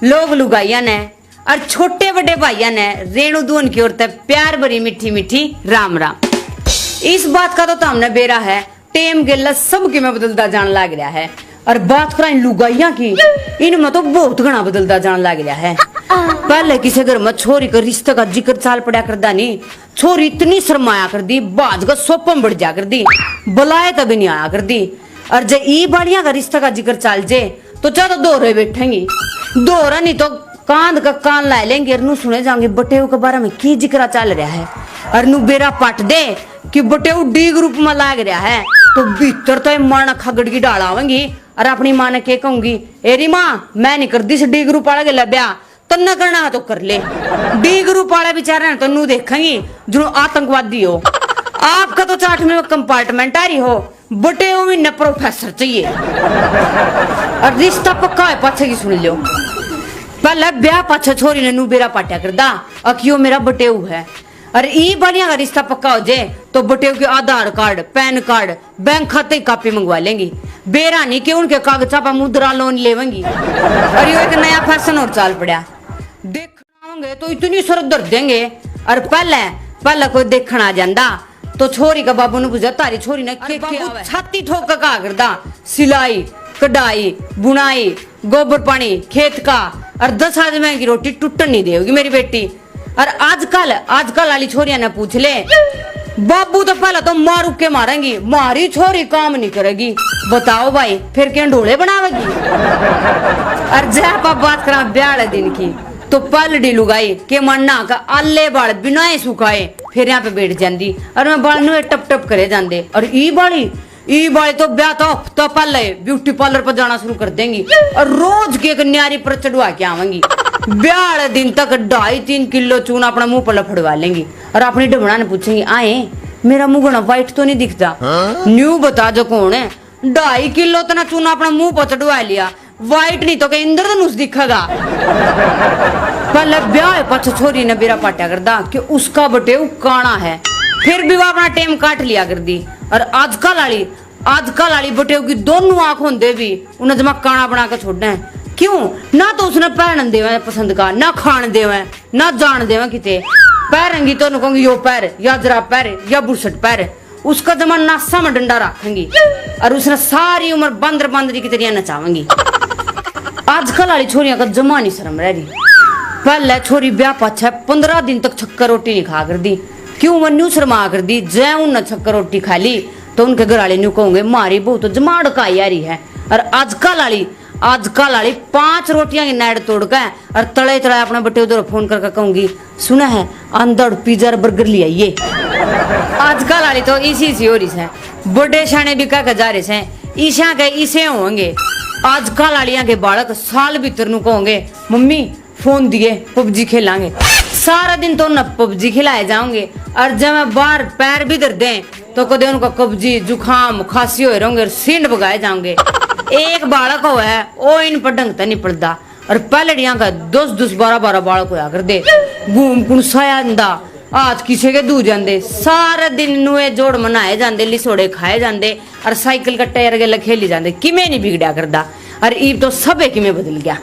लोग लुगाइया ने और छोटे बड़े भाइया ने रेणु दून की ओर तक प्यार भरी मीठी मीठी राम राम। इस बात का तो हमने बेरा है टेम गेला सबकी में बदलता जान लग रहा है। और बात करें लुगाइया की, इनमें तो बहुत घना बदलता जान लग रहा है। पहले किसी घर में छोरी का रिश्ते का जिक्र चाल पड़ा करदा नहीं, छोरी इतनी शर्माया कर दी, बाज का सोपम बढ़ जा कर दी, बुलाए तभी नहीं आया कर दी। और जब ई बाड़िया का रिश्ते का जिक्र चाल जे तो चाहे तो दोहरे बैठेंगी, दोहरा नहीं तो कांध का कान ला लेंगे और सुने जाएंगे बटेऊ के बारे में की जिक्र चल रहा है। और नु बेरा पट दे कि बटेऊ डी ग्रुप में लाग रहा है तो भीतर तो माना खगड़ की डाल आवेंगी और अपनी माँ ने के कहूंगी, एरी माँ मैं नहीं कर दी डी ग्रुप वाला गला ब्याह तो न करना है तो कर ले। डी ग्रुप वाला बेचारा तो नू देखेंगी जो आतंकवादी हो। आपका तो 8 में कंपार्टमेंट आ रही हो, बटेऊ में न प्रोफेसर चाहिए। और रिश्ता पक्का है पाछे की सुन लो। पहले ब्याह पाछे छोरी ने नू बेरा पाटिया कर दा अकियो मेरा बटेऊ है। और ई बढ़िया का रिश्ता पक्का हो जाए तो बटेऊ के आधार कार्ड, पैन कार्ड, बैंक खाते की कापी मंगवा लेंगी। बेरा नहीं कि उनके कागजा पर मुद्रा लोन लेवेंगी। और ये एक नया फैशन और चाल पड़ा, देखना होंगे तो इतनी शरत दर देंगे। और पहले कोई देखना आ जाता तो छोरी का बाबू ने पूछा तारी छोरी ने छाती ठोक का करदा सिलाई कढ़ाई बुनाई गोबर पानी खेत का और 10 आदमी की रोटी टूटन नहीं देगी मेरी बेटी। और आजकल वाली छोरियां ने पूछ ले बाबू तो पहले तो मारू के मारेंगी, मारी छोरी काम नहीं करेगी। बताओ भाई फिर क्या ढोले बनावेगी। और जब आप बात करा ब्याह दिन की तो पलड़ी लुगाई के मन्ना का आले बाल बिना सुखाए फिर यहाँ पे बैठ जाती और मैं बाल नु टप टप करे जाते। और ई बाली तो ब्याह तो हफ्ता पहले ब्यूटी पार्लर पर जाना शुरू कर देंगी और रोज के एक न्यारी पर चढ़वा के आवेंगी। ब्याह दिन तक 2.5-3 किलो चूना अपना मुंह पर लफड़वा लेंगी और अपनी डबना ने पूछेंगी आए मेरा मुंह घना व्हाइट तो नहीं दिखता, न्यू बता जो कौन है। 2.5 किलो तना चूना अपना मुंह पर चढ़वा लिया, व्हाइट नहीं तो इंद्रधनुष दिखेगा। पहले ब्याह पाछे छोरी ने बेरा पाटिया करदा कि उसका बटेऊ काना है, फिर भी वह अपना टेम काट लिया कर दी। और आजकल वाली बटेऊ की दोनों आंख होंदे भी उन्हें जमा काना बना के छोड़ना है। क्यों ना तो उसने पहन देवे पसंद का, ना खान देवे, ना जान देवे किते पहरेंगी तो कहूंगी यो पैर या जरा पैर या बुरसट पैर, उसका जमा नासा में डंडा रखेंगी और उसने सारी उम्र बंदरी की तरह नचावेंगी। आजकल वाली छोरियां का जमा नहीं शर्म रह रही। पहले छोरी ब्याह पाछे 15 दिन तक छक्कर रोटी नहीं खा कर दी, क्यों वो न्यू शर्मा कर दी। जय उन छक्कर रोटी खा ली तो उनके घर वाले न्यू कहोगे मारी बहुत तो जमाड़ का यारी है। और आजकल वाली 5 रोटियां की नाड़ तोड़ के और तड़े अपने बटे उधर फोन करके कहूंगी सुना है अंदर पिज्जा बर्गर ले आइए। आजकल वाली तो इसी हो रही है, बड़े शाने भी कह जा रहे हैं ईशा के इसे होंगे। आजकल वालिया के बालक साल भीतर नु कहोगे मम्मी फोन दिए पबजी खेलांगे, सारा दिन तो न पबजी खिलाए जाओगे। और जब मैं बाहर पैर भी दर दे तो कदे उनका कब्जी जुखाम खांसी हो रहोगे और सींड बगाए जाओगे। एक बालक हो है वो इन पर ढंग नहीं पड़ता और पहलड़िया का 10-12 बालक होया कर दे घूम कुणसाया आज किसी के दू जाते सारा दिन नुए जोड़ मनाए जाते लिसोड़े खाए जाते और साइकिल का टायर गल खेली जाते किमें नहीं बिगड़ा करता। और ईब तो सबे किमें बदल गया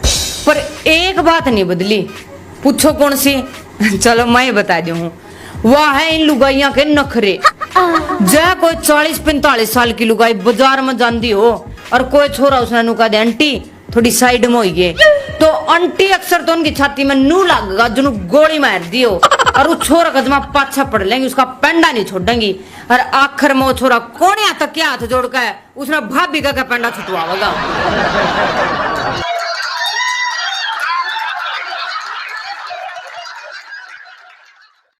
पर एक बात नहीं बदली, पूछो कौन सी। चलो मैं बता दी हूँ, वह है इन लुगाइया के नखरे। जय कोई 40-45 साल की लुगाई बाजार में जाती हो और कोई छोरा उसने नुका दे आंटी थोड़ी साइड में होइए तो आंटी अक्सर तो उनकी छाती में नू लगेगा जो गोली मार दियो और उस छोरा का जमा पाछा पड़ लेंगे, उसका पेंडा नहीं छोड़ेंगी। और आखिर में वो छोरा कोने तक क्या हाथ जोड़ के उसने भाभी का पेंडा छुटवाएगा।